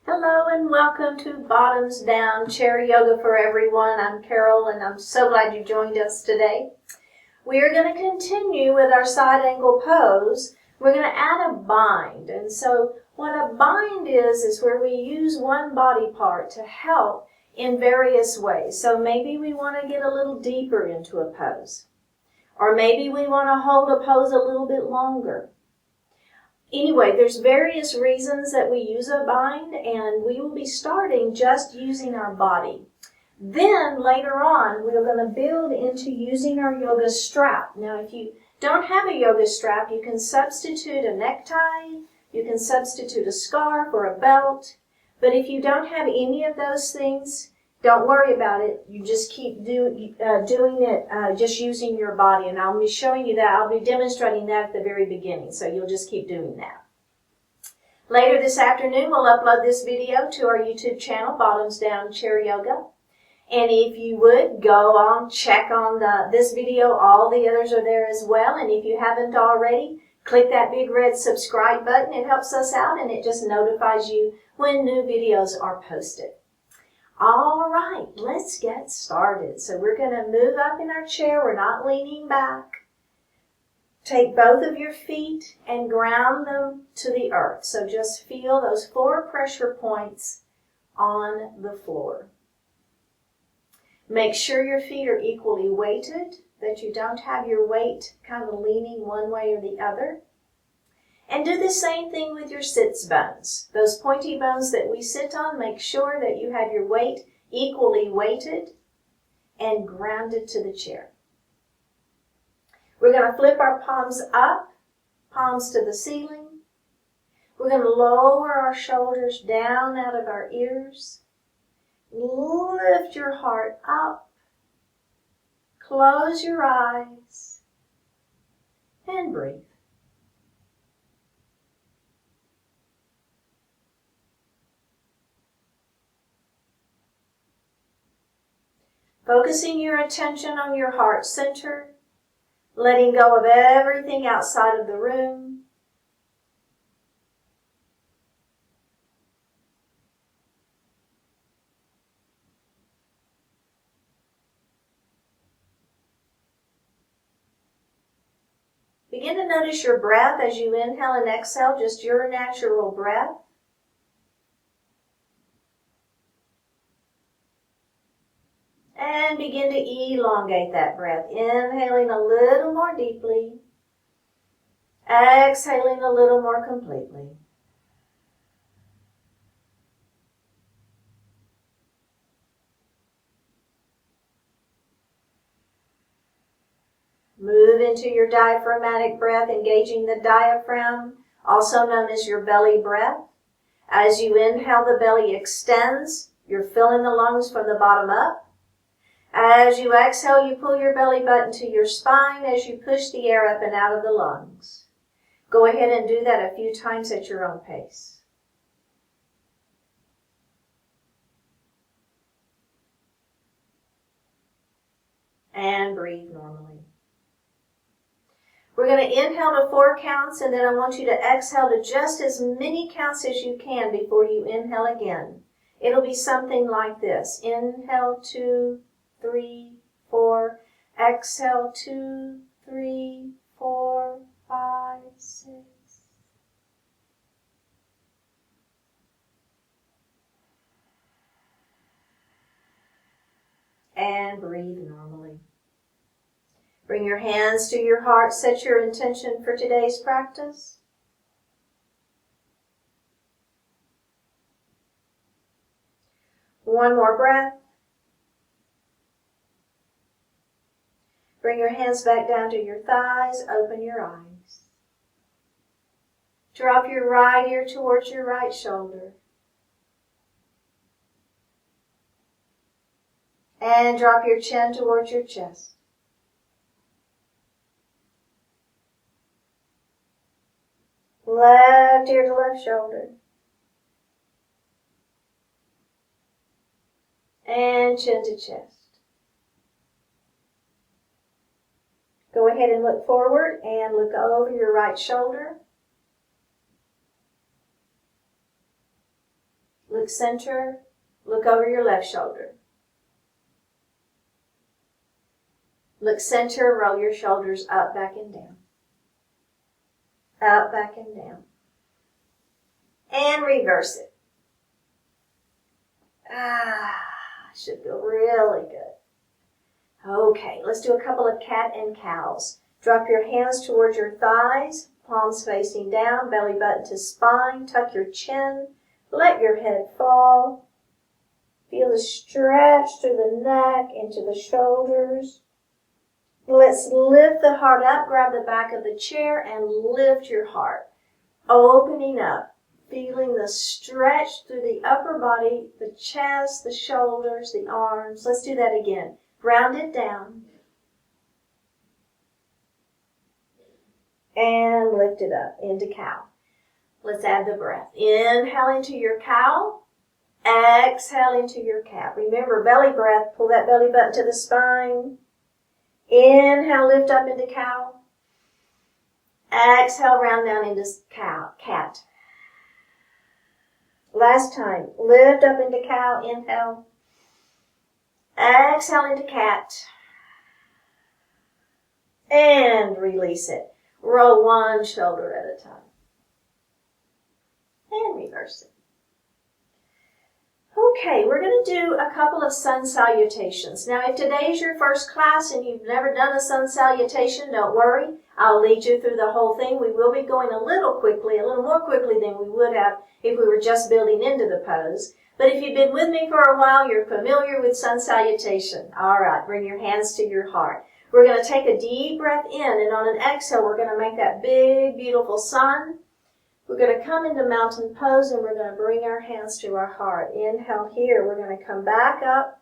Hello and welcome to Bottoms Down Chair Yoga for everyone. I'm Carol and I'm so glad you joined us today. We are going to continue with our side angle pose. We're going to add a bind. And so what a bind is where we use one body part to help in various ways. So maybe we want to get a little deeper into a pose. Or maybe we want to hold a pose a little bit longer. Anyway, there's various reasons that we use a bind, and we will be starting just using our body. Then, later on, we're going to build into using our yoga strap. Now, if you don't have a yoga strap, you can substitute a necktie, you can substitute a scarf or a belt. But if you don't have any of those things, don't worry about it. You just keep doing it, just using your body. And I'll be showing you that. I'll be demonstrating that at the very beginning. So you'll just keep doing that. Later this afternoon, we'll upload this video to our YouTube channel, Bottoms Down Chair Yoga. And if you would, go on, check on this video. All the others are there as well. And if you haven't already, click that big red subscribe button. It helps us out and it just notifies you when new videos are posted. All right, let's get started. So we're going to move up in our chair. We're not leaning back. Take both of your feet and ground them to the earth. So just feel those 4 pressure points on the floor. Make sure your feet are equally weighted, that you don't have your weight kind of leaning one way or the other. And do the same thing with your sits bones. Those pointy bones that we sit on, make sure that you have your weight equally weighted and grounded to the chair. We're going to flip our palms up, palms to the ceiling. We're going to lower our shoulders down out of our ears. Lift your heart up. Close your eyes and breathe. Focusing your attention on your heart center, letting go of everything outside of the room. Begin to notice your breath as you inhale and exhale, just your natural breath. And begin to elongate that breath, inhaling a little more deeply, exhaling a little more completely. Move into your diaphragmatic breath, engaging the diaphragm, also known as your belly breath. As you inhale, the belly extends. You're filling the lungs from the bottom up. As you exhale, you pull your belly button to your spine as you push the air up and out of the lungs. Go ahead and do that a few times at your own pace. And breathe normally. We're going to inhale to 4 counts, and then I want you to exhale to just as many counts as you can before you inhale again. It'll be something like this. Inhale 2, 3, 4. Exhale 2, 3, 4, 5, 6. And breathe normally. Bring your hands to your heart. Set your intention for today's practice. One more breath. Bring your hands back down to your thighs. Open your eyes. Drop your right ear towards your right shoulder. And drop your chin towards your chest. Left ear to left shoulder. And chin to chest. Go ahead and look forward and look over your right shoulder. Look center. Look over your left shoulder. Look center. Roll your shoulders up, back, and down. Up, back, and down. And reverse it. Should feel really good. Okay, let's do a couple of cat and cows. Drop your hands towards your thighs, palms facing down, belly button to spine. Tuck your chin. Let your head fall. Feel the stretch through the neck into the shoulders. Let's lift the heart up. Grab the back of the chair and lift your heart. Opening up. Feeling the stretch through the upper body, the chest, the shoulders, the arms. Let's do that again. Round it down. And lift it up into cow. Let's add the breath. Inhale into your cow. Exhale into your cat. Remember, belly breath. Pull that belly button to the spine. Inhale, lift up into cow. Exhale, round down into cat. Last time, lift up into cow, inhale. Exhale into cat. And release it. Roll one shoulder at a time. And reverse it. Okay, we're going to do a couple of sun salutations. Now, if today is your first class and you've never done a sun salutation, don't worry. I'll lead you through the whole thing. We will be going a little more quickly than we would have if we were just building into the pose. But if you've been with me for a while, you're familiar with sun salutation. All right, bring your hands to your heart. We're going to take a deep breath in, and on an exhale, we're going to make that big, beautiful sun. We're going to come into mountain pose, and we're going to bring our hands to our heart. Inhale here. We're going to come back up.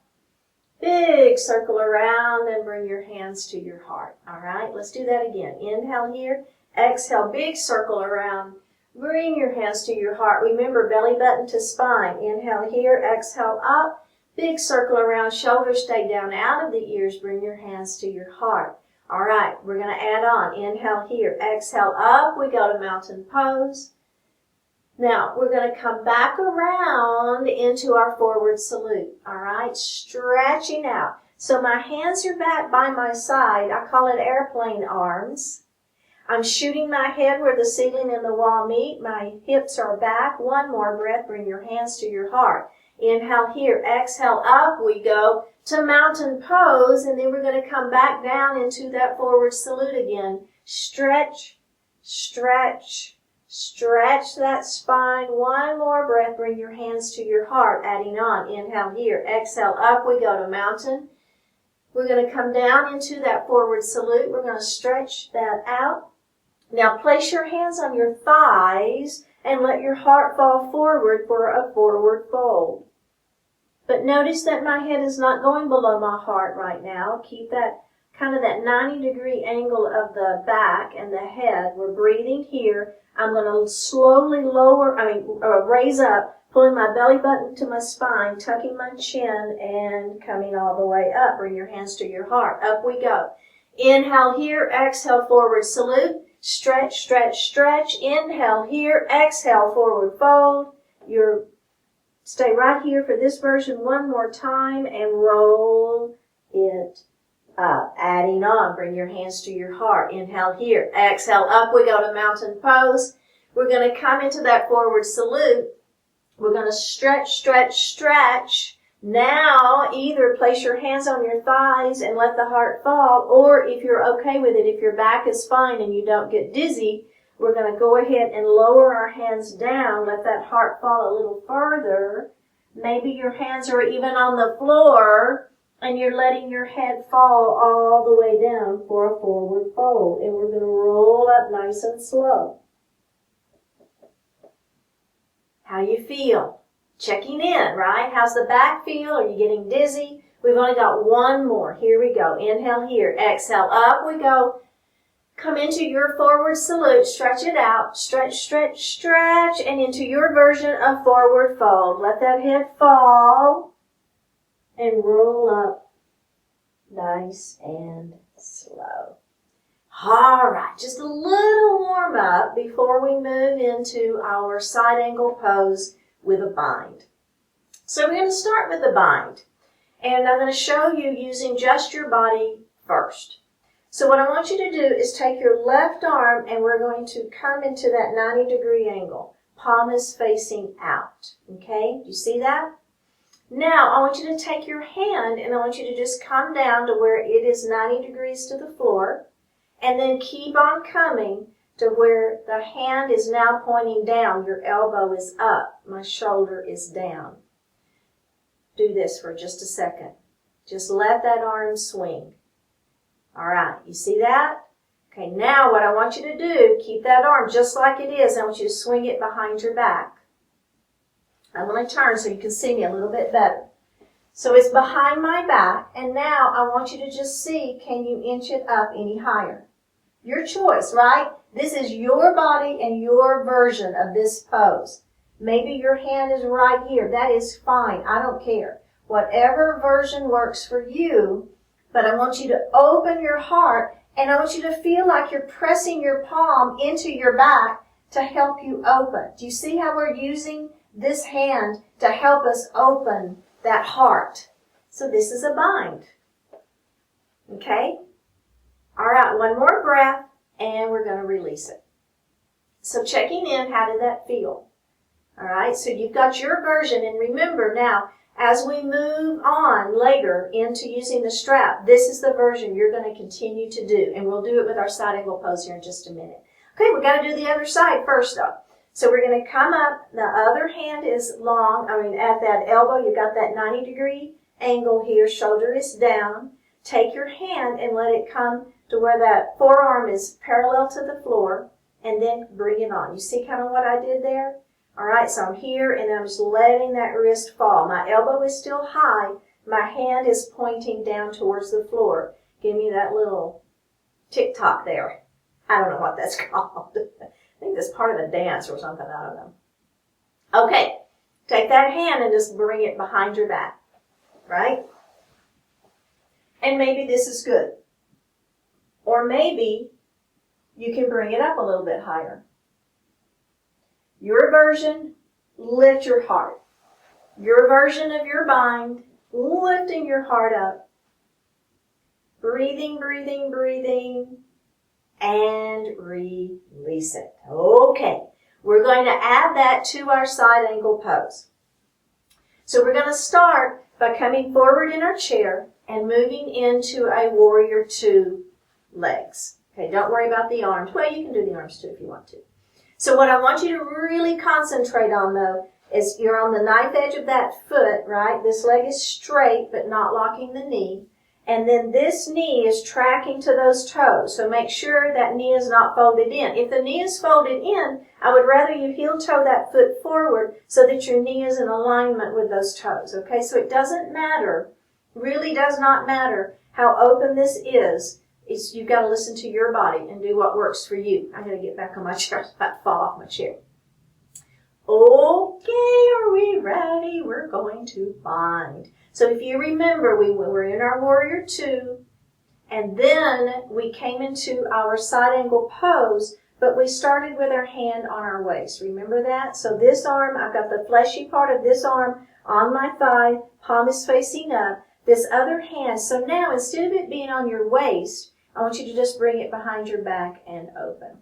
Big circle around and bring your hands to your heart. All right, let's do that again. Inhale here. Exhale, big circle around. Bring your hands to your heart. Remember, belly button to spine. Inhale here. Exhale up. Big circle around. Shoulders stay down out of the ears. Bring your hands to your heart. All right, we're going to add on. Inhale here. Exhale up. We go to mountain pose. Now, we're going to come back around into our forward salute, all right? Stretching out. So my hands are back by my side. I call it airplane arms. I'm shooting my head where the ceiling and the wall meet. My hips are back. One more breath. Bring your hands to your heart. Inhale here. Exhale up. We go to mountain pose, and then we're going to come back down into that forward salute again. Stretch, stretch, stretch that spine. One more breath. Bring your hands to your heart. Adding on. Inhale here. Exhale up. We go to mountain. We're going to come down into that forward salute. We're going to stretch that out. Now place your hands on your thighs and let your heart fall forward for a forward fold. But notice that my head is not going below my heart right now. Keep that kind of that 90-degree angle of the back and the head. We're breathing here. I'm going to slowly raise up, pulling my belly button to my spine, tucking my chin, and coming all the way up. Bring your hands to your heart. Up we go. Inhale here, exhale, forward salute. Stretch, stretch, stretch. Inhale here, exhale, forward fold. Stay right here for this version one more time and roll it up. Adding on, bring your hands to your heart. Inhale here, exhale, up we go to mountain pose. We're going to come into that forward salute. We're going to stretch, stretch, stretch. Now, either place your hands on your thighs and let the heart fall, or if you're okay with it, if your back is fine and you don't get dizzy, we're going to go ahead and lower our hands down, let that heart fall a little further. Maybe your hands are even on the floor, and you're letting your head fall all the way down for a forward fold. And we're going to roll up nice and slow. How you feel? Checking in, right? How's the back feel? Are you getting dizzy? We've only got one more. Here we go. Inhale here. Exhale. Up we go. Come into your forward salute. Stretch it out. Stretch, stretch, stretch. And into your version of forward fold. Let that head fall. And roll up nice and slow. All right. Just a little warm up before we move into our side angle pose with a bind. So we're going to start with the bind. And I'm going to show you using just your body first. So what I want you to do is take your left arm and we're going to come into that 90-degree angle. Palm is facing out. Okay? Do you see that? Now I want you to take your hand and I want you to just come down to where it is 90 degrees to the floor. And then keep on coming to where the hand is now pointing down. Your elbow is up. My shoulder is down. Do this for just a second. Just let that arm swing. All right, you see that? Okay, now what I want you to do, keep that arm just like it is. I want you to swing it behind your back. I'm going to turn so you can see me a little bit better. So it's behind my back, and now I want you to just see, can you inch it up any higher? Your choice, right? This is your body and your version of this pose. Maybe your hand is right here. That is fine. I don't care. Whatever version works for you, but I want you to open your heart and I want you to feel like you're pressing your palm into your back to help you open. Do you see how we're using this hand to help us open that heart? So this is a bind. Okay? All right, one more breath and we're going to release it. So checking in, how did that feel? All right, so you've got your version, and remember now, as we move on later into using the strap, this is the version you're going to continue to do, and we'll do it with our side angle pose here in just a minute. Okay, we've got to do the other side first, though. So we're going to come up, the other hand is long, at that elbow, you've got that 90-degree angle here, shoulder is down. Take your hand and let it come to where that forearm is parallel to the floor, and then bring it on. You see kind of what I did there? All right, so I'm here and I'm just letting that wrist fall. My elbow is still high. My hand is pointing down towards the floor. Give me that little tick-tock there. I don't know what that's called. I think that's part of a dance or something. I don't know. Okay, take that hand and just bring it behind your back, right? And maybe this is good. Or maybe you can bring it up a little bit higher. Your version, lift your heart. Your version of your bind, lifting your heart up. Breathing, breathing, breathing, and release it. Okay, we're going to add that to our side angle pose. So we're going to start by coming forward in our chair and moving into a warrior two legs. Okay, don't worry about the arms. Well, you can do the arms too if you want to. So what I want you to really concentrate on, though, is you're on the knife edge of that foot, right? This leg is straight, but not locking the knee. And then this knee is tracking to those toes. So make sure that knee is not folded in. If the knee is folded in, I would rather you heel toe that foot forward so that your knee is in alignment with those toes. Okay, so it doesn't matter, really does not matter how open this is. You've got to listen to your body and do what works for you. I'm going to get back on my chair. I was about to fall off my chair. Okay, are we ready? We're going to bind. So if you remember, we were in our warrior two, and then we came into our side angle pose, but we started with our hand on our waist. Remember that? So this arm, I've got the fleshy part of this arm on my thigh, palm is facing up. This other hand, so now instead of it being on your waist, I want you to just bring it behind your back and open.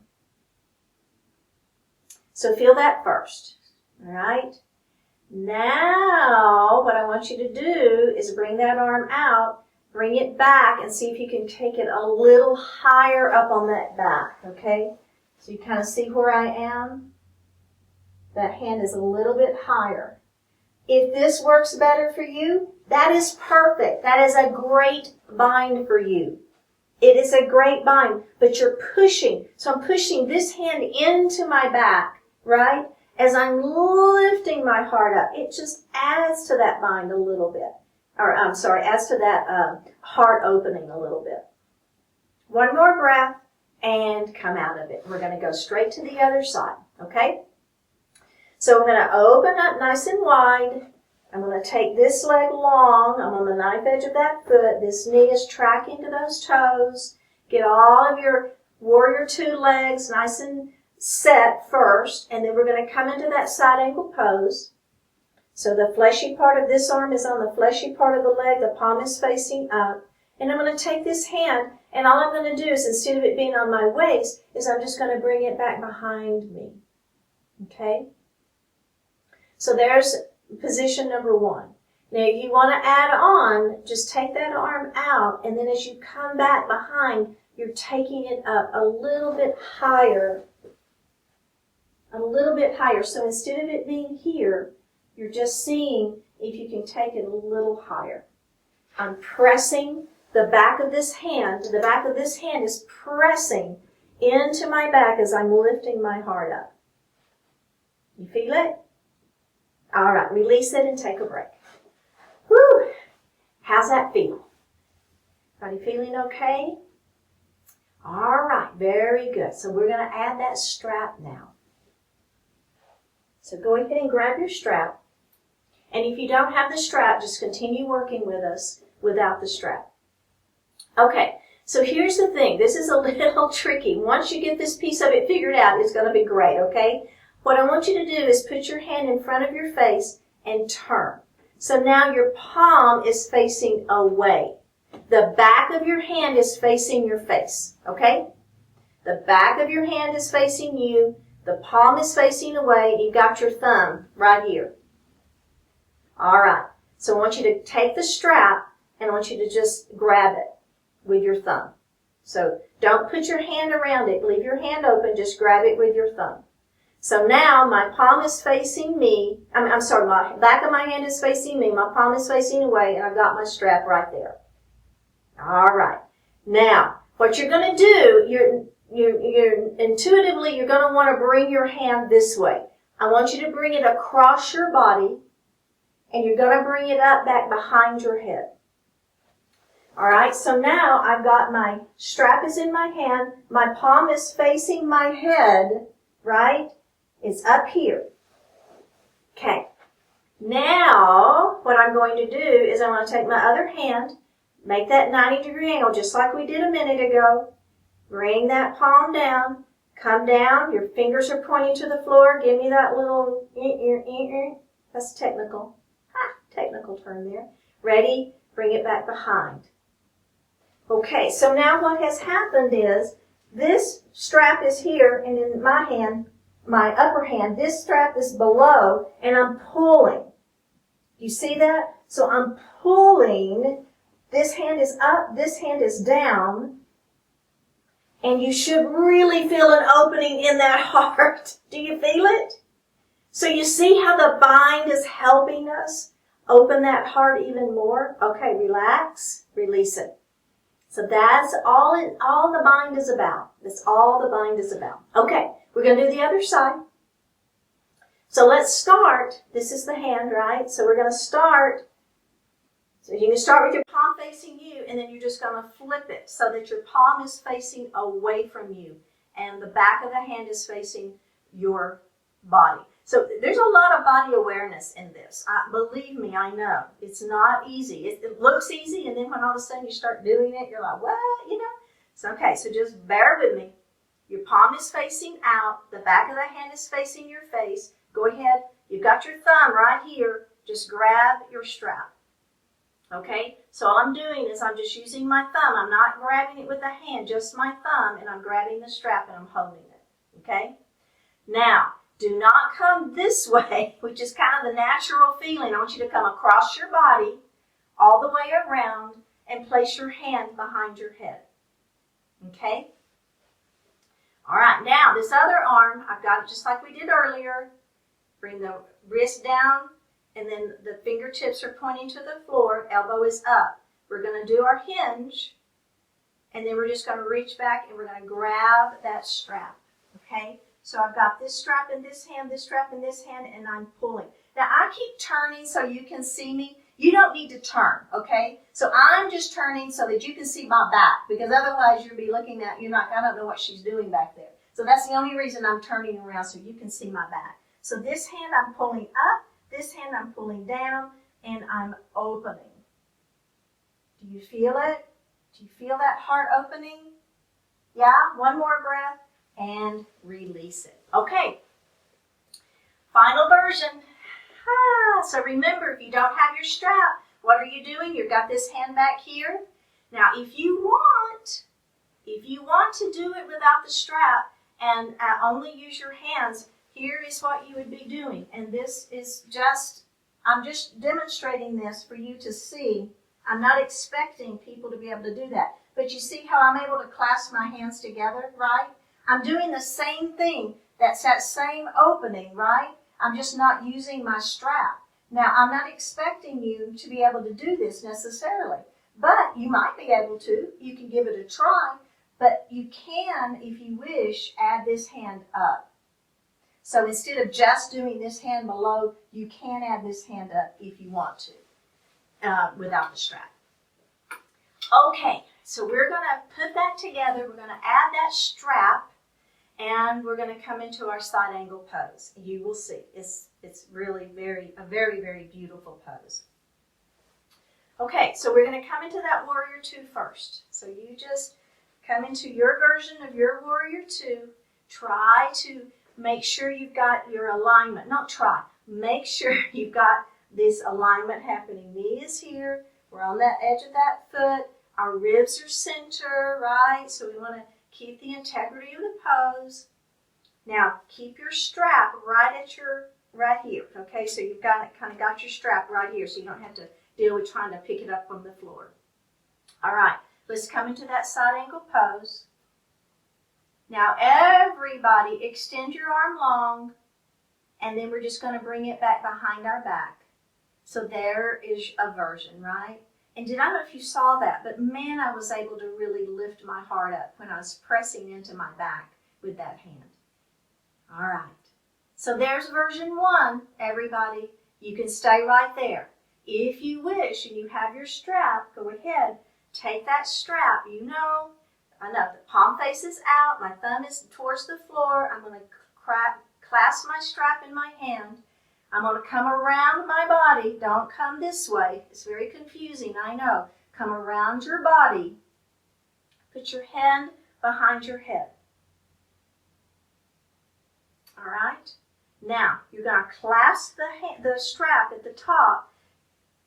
So feel that first, all right? Now, what I want you to do is bring that arm out, bring it back, and see if you can take it a little higher up on that back, okay? So you kind of see where I am. That hand is a little bit higher. If this works better for you, that is perfect. That is a great bind for you. It is a great bind, but you're pushing. So I'm pushing this hand into my back, right? As I'm lifting my heart up, it just adds to that bind a little bit. Adds to that heart opening a little bit. One more breath and come out of it. We're going to go straight to the other side, okay? So I'm going to open up nice and wide. I'm going to take this leg long. I'm on the knife edge of that foot. This knee is tracking to those toes. Get all of your warrior two legs nice and set first, and then we're going to come into that side angle pose. So the fleshy part of this arm is on the fleshy part of the leg. The palm is facing up. And I'm going to take this hand, and all I'm going to do is, instead of it being on my waist, is I'm just going to bring it back behind me. Okay? So there's position number one. Now, if you want to add on, just take that arm out, and then as you come back behind, you're taking it up a little bit higher. A little bit higher. So instead of it being here, you're just seeing if you can take it a little higher. I'm pressing the back of this hand. The back of this hand is pressing into my back as I'm lifting my heart up. You feel it? All right, release it and take a break. Whew. How's that feel? Are you feeling okay? All right, very good. So we're going to add that strap now. So go ahead and grab your strap. And if you don't have the strap, just continue working with us without the strap. Okay, so here's the thing. This is a little tricky. Once you get this piece of it figured out, it's going to be great, okay? What I want you to do is put your hand in front of your face and turn. So now your palm is facing away. The back of your hand is facing your face, okay? The back of your hand is facing you. The palm is facing away. You've got your thumb right here. All right. So I want you to take the strap and I want you to just grab it with your thumb. So don't put your hand around it. Leave your hand open. Just grab it with your thumb. So now my palm is facing me. I'm sorry, my back of my hand is facing me. My palm is facing away, and I've got my strap right there. All right. Now, what you're going to do, you're intuitively, you're going to want to bring your hand this way. I want you to bring it across your body, and you're going to bring it up back behind your head. All right, so now I've got my strap is in my hand. My palm is facing my head, right? It's up here. Okay. Now, what I'm going to do is I'm going to take my other hand, make that 90-degree angle just like we did a minute ago. Bring that palm down. Come down. Your fingers are pointing to the floor. Give me that little That's technical. Technical term there. Ready? Bring it back behind. Okay, so now what has happened is this strap is here, and in my hand, my upper hand, this strap is below, and I'm pulling. You see that? So I'm pulling. This hand is up, this hand is down, and you should really feel an opening in that heart. Do you feel it? So you see how the bind is helping us open that heart even more? Okay, relax, release it. So that's all the bind is about. That's all the bind is about. Okay, we're going to do the other side. So let's start. This is the hand, right? So we're going to start. So you can start with your palm facing you, and then you're just going to flip it so that your palm is facing away from you, and the back of the hand is facing your body. So there's a lot of body awareness in this. Believe me, I know. It's not easy. It looks easy, and then when all of a sudden you start doing it, you're like, what? You know? So, okay, so just bear with me. Your palm is facing out. The back of the hand is facing your face. Go ahead. You've got your thumb right here. Just grab your strap. Okay? So all I'm doing is I'm just using my thumb. I'm not grabbing it with the hand, just my thumb, and I'm grabbing the strap and I'm holding it. Okay? Now, do not come this way, which is kind of the natural feeling. I want you to come across your body, all the way around, and place your hand behind your head. Okay? All right, now this other arm, I've got it just like we did earlier. Bring the wrist down, and then the fingertips are pointing to the floor. Elbow is up. We're going to do our hinge, and then we're just going to reach back, and we're going to grab that strap. Okay? So I've got this strap in this hand, this strap in this hand, and I'm pulling. Now I keep turning so you can see me. You don't need to turn, okay? So I'm just turning so that you can see my back, because otherwise you'll be looking at, I don't know what she's doing back there. So that's the only reason I'm turning around, so you can see my back. So this hand I'm pulling up, this hand I'm pulling down, and I'm opening. Do you feel it? Do you feel that heart opening? Yeah? One more breath. And release it. Okay. Final version. So remember, if you don't have your strap, what are you doing? You've got this hand back here. Now, if you want to do it without the strap and only use your hands, here is what you would be doing. And this is I'm just demonstrating this for you to see. I'm not expecting people to be able to do that. But you see how I'm able to clasp my hands together, right? I'm doing the same thing. That's that same opening, right? I'm just not using my strap. Now, I'm not expecting you to be able to do this necessarily, but you might be able to. You can give it a try, but you can, if you wish, add this hand up. So instead of just doing this hand below, you can add this hand up if you want to, without the strap. Okay, so we're going to put that together. We're going to add that strap, and we're going to come into our side angle pose. You will see. It's really a very, very beautiful pose. Okay, so we're going to come into that warrior two first. So you just come into your version of your warrior two. Try to make sure you've got your alignment. Not try. Make sure you've got this alignment happening. Knee is here. We're on that edge of that foot. Our ribs are center, right? So we want to keep the integrity of the pose. Now, keep your strap right here. Okay, so you've kind of got your strap right here, so you don't have to deal with trying to pick it up from the floor. All right, let's come into that side angle pose. Now, everybody extend your arm long, and then we're just going to bring it back behind our back. So there is a version, right? And I don't know if you saw that, but man, I was able to really lift my heart up when I was pressing into my back with that hand. All right. So there's version one, everybody. You can stay right there. If you wish and you have your strap, go ahead. Take that strap. I know the palm face is out. My thumb is towards the floor. I'm going to clasp my strap in my hand. I'm going to come around my body. Don't come this way. It's very confusing, I know. Come around your body. Put your hand behind your head. All right? Now, you're going to clasp the strap at the top.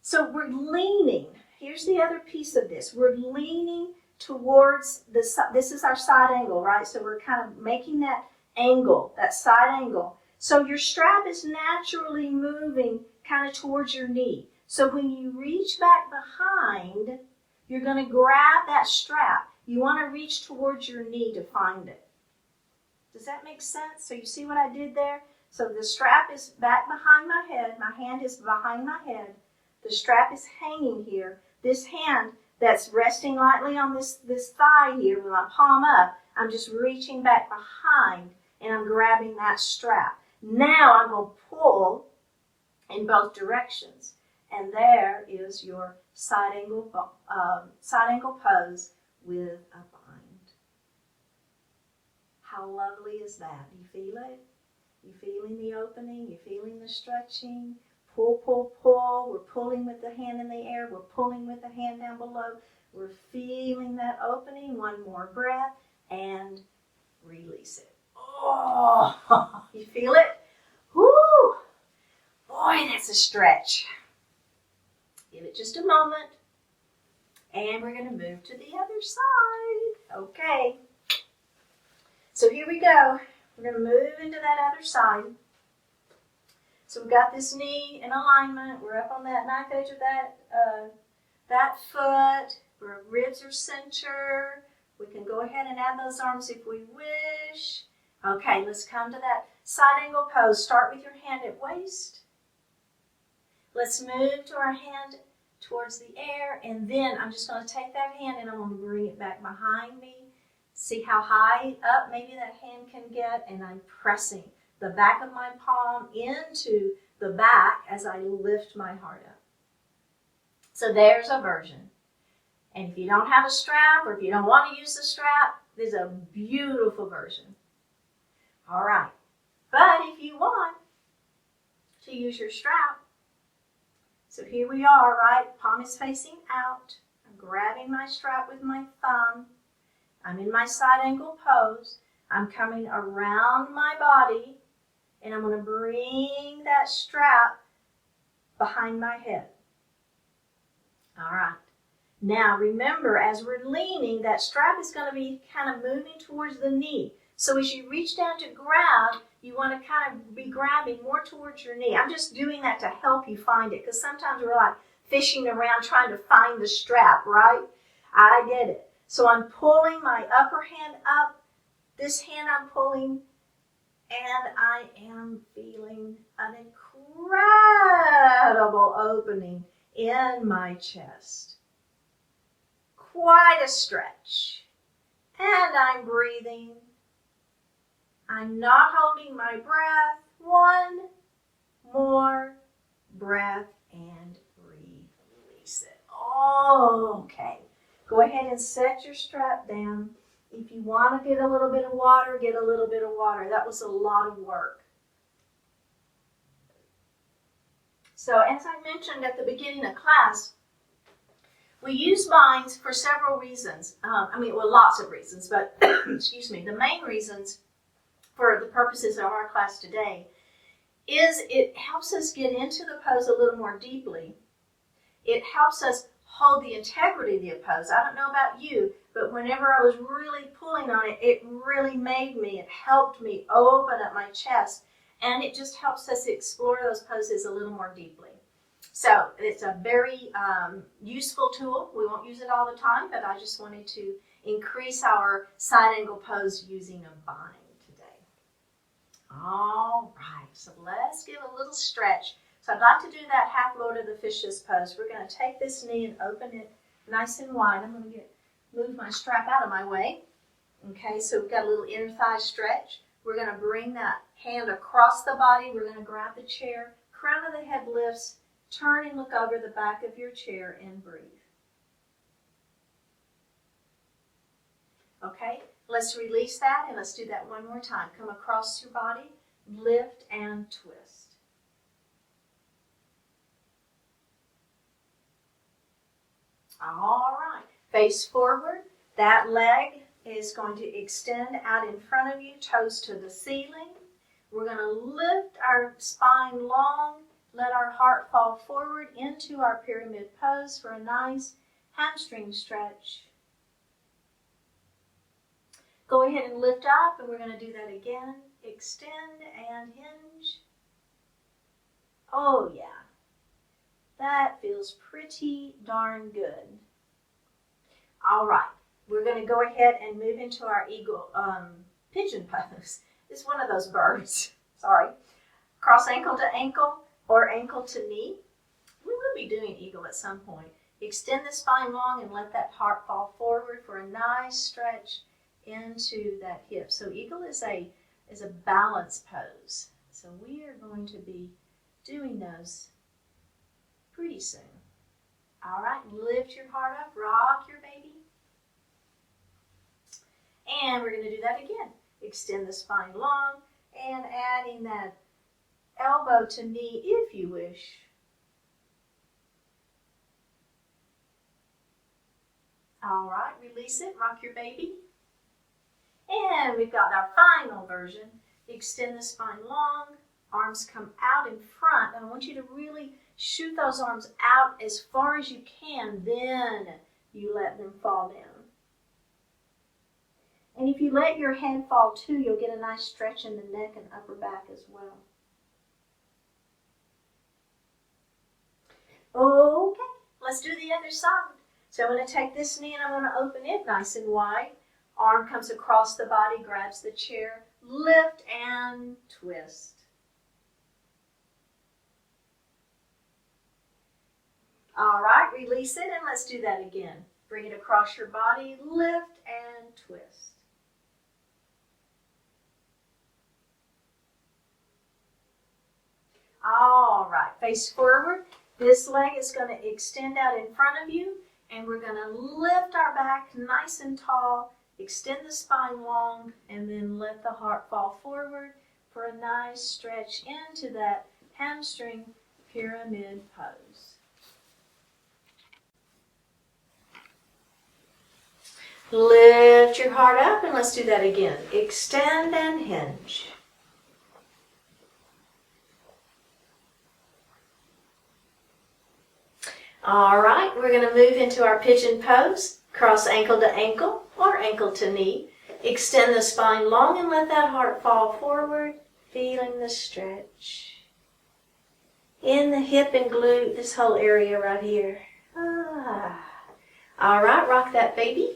So we're leaning. Here's the other piece of this. We're leaning towards this is our side angle, right? So we're kind of making that angle, that side angle. So your strap is naturally moving kind of towards your knee. So when you reach back behind, you're going to grab that strap. You want to reach towards your knee to find it. Does that make sense? So you see what I did there? So the strap is back behind my head. My hand is behind my head. The strap is hanging here. This hand that's resting lightly on this thigh here with my palm up, I'm just reaching back behind and I'm grabbing that strap. Now I'm going to pull in both directions. And there is your side angle pose with a bind. How lovely is that? Do you feel it? You feeling the opening? You feeling the stretching? Pull, pull, pull. We're pulling with the hand in the air. We're pulling with the hand down below. We're feeling that opening. One more breath and release it. Oh, you feel it? Whoo! Boy, that's a stretch. Give it just a moment. And we're going to move to the other side. Okay. So here we go. We're going to move into that other side. So we've got this knee in alignment. We're up on that knife edge of that foot. Our ribs are center. We can go ahead and add those arms if we wish. Okay, let's come to that side angle pose. Start with your hand at waist. Let's move to our hand towards the air, and then I'm just going to take that hand and I'm going to bring it back behind me. See how high up maybe that hand can get, and I'm pressing the back of my palm into the back as I lift my heart up. So there's a version. And if you don't have a strap, or if you don't want to use the strap, there's a beautiful version. All right. But if you want to use your strap, so here we are, right? Palm is facing out. I'm grabbing my strap with my thumb. I'm in my side angle pose. I'm coming around my body, and I'm going to bring that strap behind my head. All right. Now remember, as we're leaning, that strap is going to be kind of moving towards the knee. So as you reach down to grab, you want to kind of be grabbing more towards your knee. I'm just doing that to help you find it, because sometimes we're like fishing around trying to find the strap, right? I get it. So I'm pulling my upper hand up. This hand I'm pulling, and I am feeling an incredible opening in my chest. Quite a stretch. And I'm breathing. I'm not holding my breath. One more breath and release it. Okay. Go ahead and set your strap down. If you want to get a little bit of water, get a little bit of water. That was a lot of work. So as I mentioned at the beginning of class, we use binds for several reasons. Lots of reasons, but excuse me, the main reasons for the purposes of our class today is it helps us get into the pose a little more deeply. It helps us hold the integrity of the pose. I don't know about you, but whenever I was really pulling on it, it really it helped me open up my chest, and it just helps us explore those poses a little more deeply. So it's a very useful tool. We won't use it all the time, but I just wanted to increase our side angle pose using a bind today. All right, so let's give a little stretch. So I'd like to do that half Lord of the Fishes pose. We're going to take this knee and open it nice and wide. I'm going to move my strap out of my way. Okay, so we've got a little inner thigh stretch. We're going to bring that hand across the body. We're going to grab the chair. Crown of the head lifts. Turn and look over the back of your chair and breathe. Okay, let's release that and let's do that one more time. Come across your body, lift and twist. All right, face forward. That leg is going to extend out in front of you, toes to the ceiling. We're going to lift our spine long, let our heart fall forward into our pyramid pose for a nice hamstring stretch. Go ahead and lift up, and we're going to do that again. Extend and hinge. Oh yeah. That feels pretty darn good. All right, we're going to go ahead and move into our pigeon pose. It's one of those birds. Sorry. Cross ankle to ankle or ankle to knee. We will be doing eagle at some point. Extend the spine long and let that heart fall forward for a nice stretch into that hip. So eagle is a balance pose. So we are going to be doing those pretty soon. All right, lift your heart up, rock your baby. And we're going to do that again. Extend the spine long and adding that elbow to knee if you wish. All right, release it, rock your baby. And we've got our final version. Extend the spine long, arms come out in front. And I want you to really shoot those arms out as far as you can, then you let them fall down. And if you let your head fall too, you'll get a nice stretch in the neck and upper back as well. Okay, let's do the other side. So I'm going to take this knee and I'm going to open it nice and wide. Arm comes across the body, grabs the chair, lift and twist. All right, release it and let's do that again. Bring it across your body, lift and twist. All right, face forward. This leg is going to extend out in front of you, and we're going to lift our back nice and tall, extend the spine long, and then let the heart fall forward for a nice stretch into that hamstring pyramid pose. Lift your heart up, and let's do that again. Extend and hinge. All right, we're going to move into our pigeon pose. Cross ankle to ankle or ankle to knee. Extend the spine long and let that heart fall forward, feeling the stretch. In the hip and glute, this whole area right here. All right, rock that baby.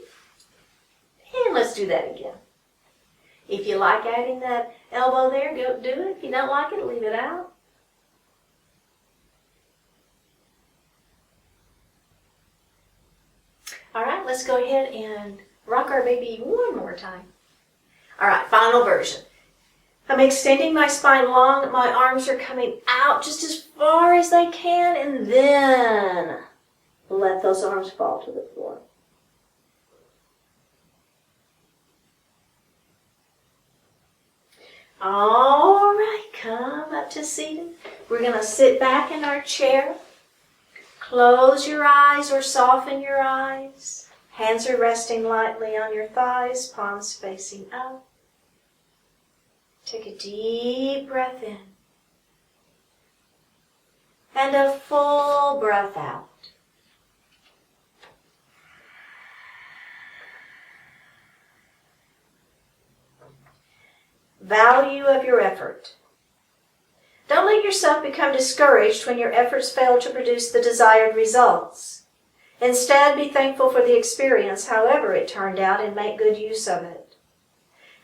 And let's do that again. If you like adding that elbow there, go do it. If you don't like it, leave it out. All right, let's go ahead and rock our baby one more time. All right, final version. I'm extending my spine long. My arms are coming out just as far as they can, and then let those arms fall to the floor. All right, come up to seated. We're going to sit back in our chair. Close your eyes or soften your eyes. Hands are resting lightly on your thighs, palms facing up. Take a deep breath in. And a full breath out. Value of your effort. Don't let yourself become discouraged when your efforts fail to produce the desired results. Instead, be thankful for the experience, however it turned out, and make good use of it.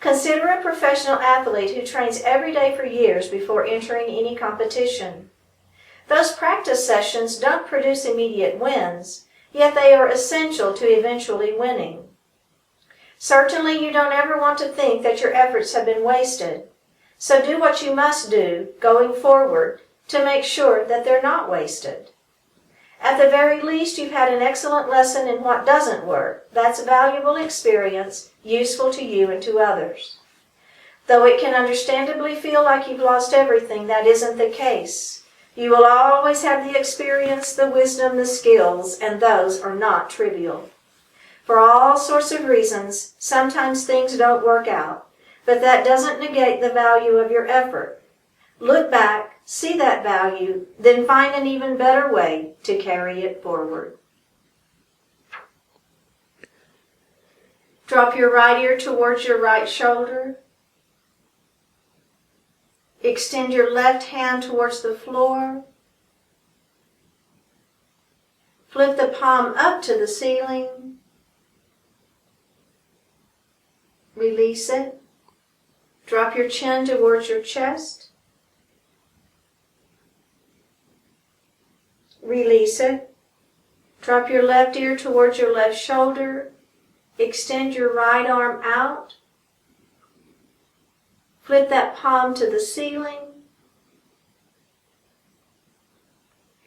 Consider a professional athlete who trains every day for years before entering any competition. Those practice sessions don't produce immediate wins, yet they are essential to eventually winning. Certainly, you don't ever want to think that your efforts have been wasted. So do what you must do going forward to make sure that they're not wasted. At the very least, you've had an excellent lesson in what doesn't work. That's a valuable experience, useful to you and to others. Though it can understandably feel like you've lost everything, that isn't the case. You will always have the experience, the wisdom, the skills, and those are not trivial. For all sorts of reasons, sometimes things don't work out, but that doesn't negate the value of your effort. Look back, see that value, then find an even better way to carry it forward. Drop your right ear towards your right shoulder. Extend your left hand towards the floor. Flip the palm up to the ceiling. Release it. Drop your chin towards your chest. Release it. Drop your left ear towards your left shoulder. Extend your right arm out. Flip that palm to the ceiling.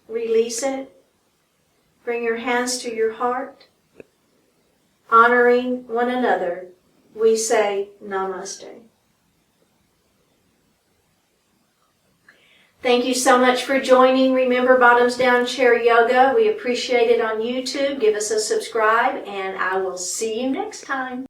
Release it. Bring your hands to your heart. Honoring one another, we say Namaste. Thank you so much for joining. Remember Bottoms Down Chair Yoga. We appreciate it on YouTube. Give us a subscribe, and I will see you next time.